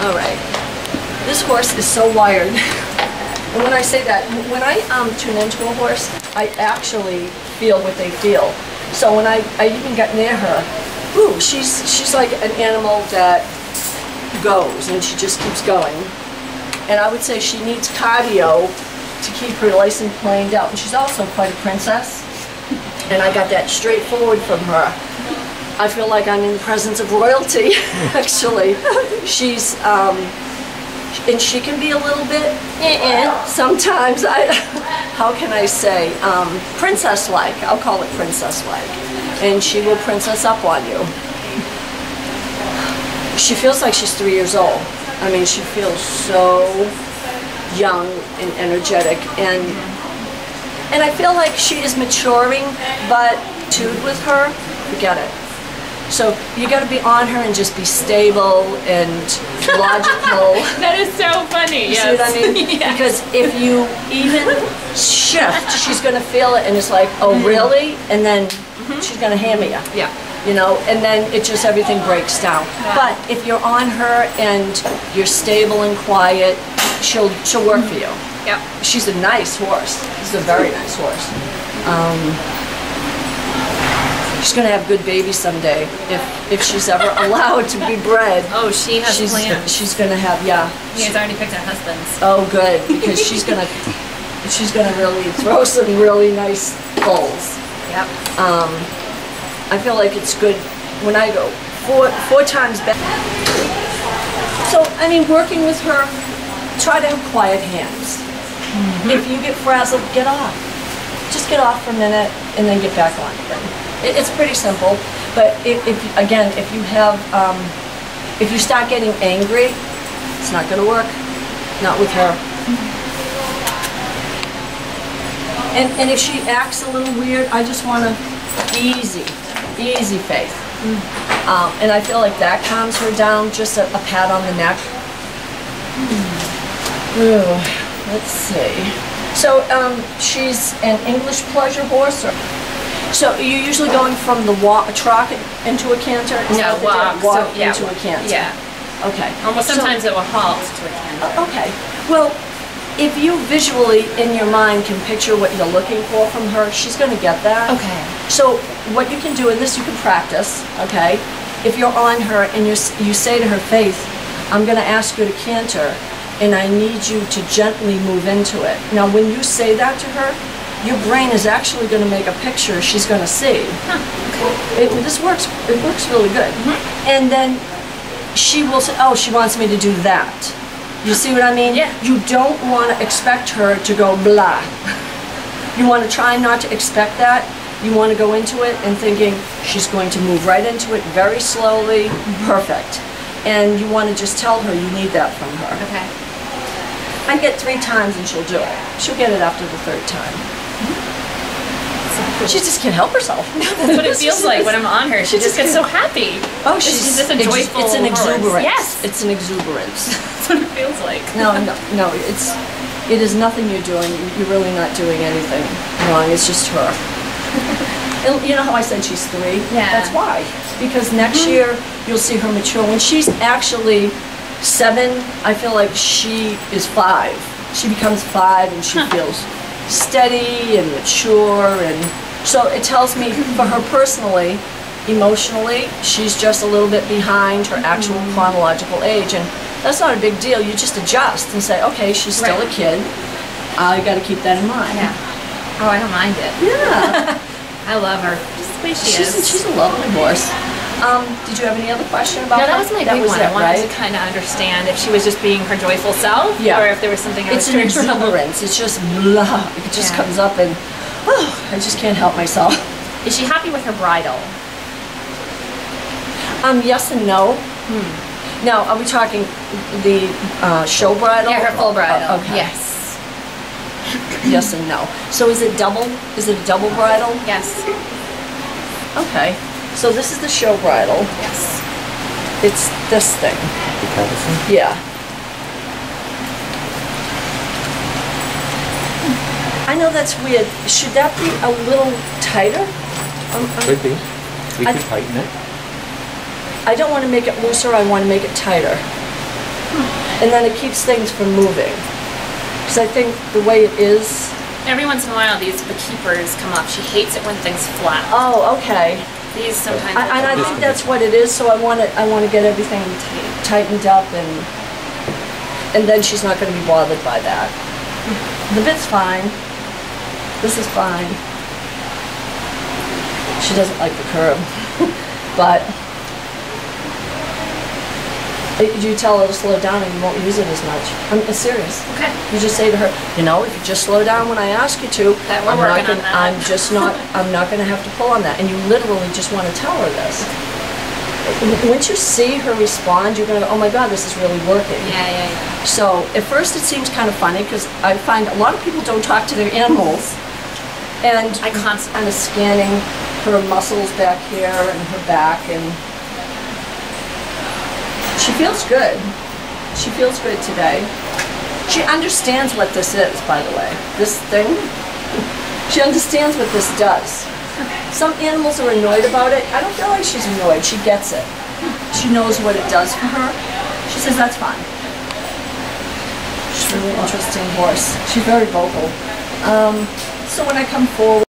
All right. This horse is so wired. And when I say that, when I tune into a horse, I actually feel what they feel. So when I even got near her, ooh, she's like an animal that goes and she just keeps going. And I would say she needs cardio to keep her license planed out. And she's also quite a princess. And I got that straightforward from her. I feel like I'm in the presence of royalty, actually. She's, and she can be a little bit, sometimes, how can I say, princess-like. I'll call it princess-like. And she will princess up on you. She feels like she's 3 years old. I mean, she feels so young and energetic, and I feel like she is maturing, but tuned with her, forget it. So you got to be on her and just be stable and logical. That is so funny. You see what I mean? Yes. Because if you even shift, she's going to feel it, and it's like, oh really? And then she's going to hammer you. Yeah. You know, and then it just everything breaks down. Yeah. But if you're on her and you're stable and quiet, she'll work for you. Yeah. She's a nice horse. She's a very nice horse. She's going to have good babies someday if she's ever allowed to be bred. Oh, she has plans. She's going to have, yeah. He has already picked her husbands. Oh, good, because she's going to really throw some really nice bulls. Yep. I feel like it's good when I go four times back. So, I mean, working with her, try to have quiet hands. If you get frazzled, get off. Just get off for a minute and then get back on again. It's pretty simple, but if you have, if you start getting angry, it's not going to work. Not with her. And if she acts a little weird, I just want to easy faith. And I feel like that calms her down, just a pat on the neck. Ooh, let's see. So she's an English pleasure horse? So you're usually going from the trot into a canter? No, walk into a canter. Yeah. Okay. Almost sometimes it will halt to a canter. Okay. Well, if you visually, in your mind, can picture what you're looking for from her, she's going to get that. Okay. So what you can do, and this you can practice, okay? If you're on her and you say to her, Faith, I'm going to ask you to canter, and I need you to gently move into it. Now, when you say that to her, your brain is actually going to make a picture she's going to see. Okay. It works really good. And then she will say, oh, she wants me to do that. You see what I mean? Yeah. You don't want to expect her to go blah. You want to try not to expect that. You want to go into it and thinking she's going to move right into it very slowly, perfect. And you want to just tell her you need that from her. Okay. I get 3 times and she'll do it. She'll get it after the 3rd time. She just can't help herself. That's what it feels like when I'm on her. She just gets so happy. Oh, she's just a joyful It's an exuberance. Yes. It's an exuberance. That's what it feels like. No, it is nothing you're doing. You're really not doing anything wrong. It's just her. And you know how I said she's 3? Yeah. That's why. Because next year you'll see her mature. When she's actually 7, I feel like she is 5. She becomes 5 and she feels steady and mature, and so it tells me for her personally, emotionally, she's just a little bit behind her actual chronological age, and that's not a big deal. You just adjust and say, okay, she's still a kid. I got to keep that in mind. Yeah. Oh, I don't mind it. Yeah. I love her. Just the way she is. She's a lovely horse. Did you have any other question about that? that? No, that was my big one. I wanted to kind of understand if she was just being her joyful self, or if there was something else. It's an exuberance. It's just blah. It just comes up, and I just can't help myself. Is she happy with her bridle? Yes and no. Now, are we talking the show bridle? Yeah, her full bridle. Okay. Yes. Yes and no. So is it double? Is it a double bridle? Yes. Okay. So this is the show bridle. Yes. It's this thing. The Patterson? Yeah. I know that's weird. Should that be a little tighter? Could be. We could tighten it. I don't want to make it looser. I want to make it tighter. And then it keeps things from moving. Because I think the way it is... Every once in a while, these beekeepers come up. She hates it when things flap. Oh, okay. These sometimes. And I think that's what it is. So I want to get everything tightened up, and then she's not going to be bothered by that. The bit's fine. This is fine. She doesn't like the curb, but you tell her to slow down and you won't use it as much. I'm serious. Okay. You just say to her, you know, if you just slow down when I ask you to, that we're working on that. I'm not going to have to pull on that. And you literally just want to tell her this. Once you see her respond, you're going to go, oh my God, this is really working. Yeah. So at first it seems kind of funny because I find a lot of people don't talk to their animals. And I constantly kind of scanning her muscles back here and her back, and she feels good. She feels good today. She understands what this is, by the way. This thing, she understands what this does. Some animals are annoyed about it. I don't feel like she's annoyed. She gets it. She knows what it does for her. She says, that's fine. She's a really interesting horse. She's very vocal. So when I come forward,